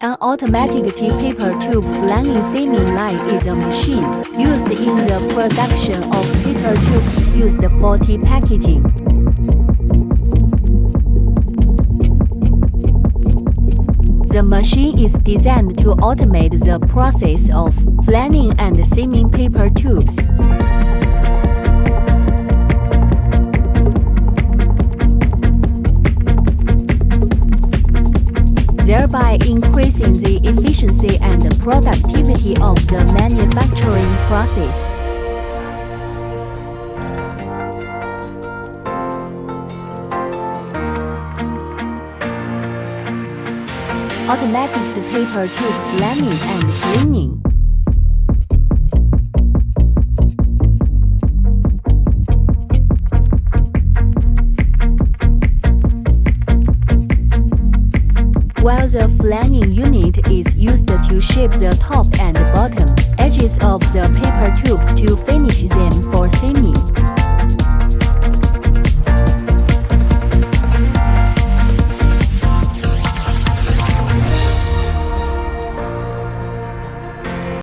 An automatic paper tube flanging seaming line is a machine used in the production of paper tubes used for tea packaging. The machine is designed to automate the process of flanging and seaming paper tubes, thereby increasing the efficiency and productivity of the manufacturing process. Automatic paper tube flanging and cleaning. While the flanging unit is used to shape the top and bottom edges of the paper tubes to finish them for seaming.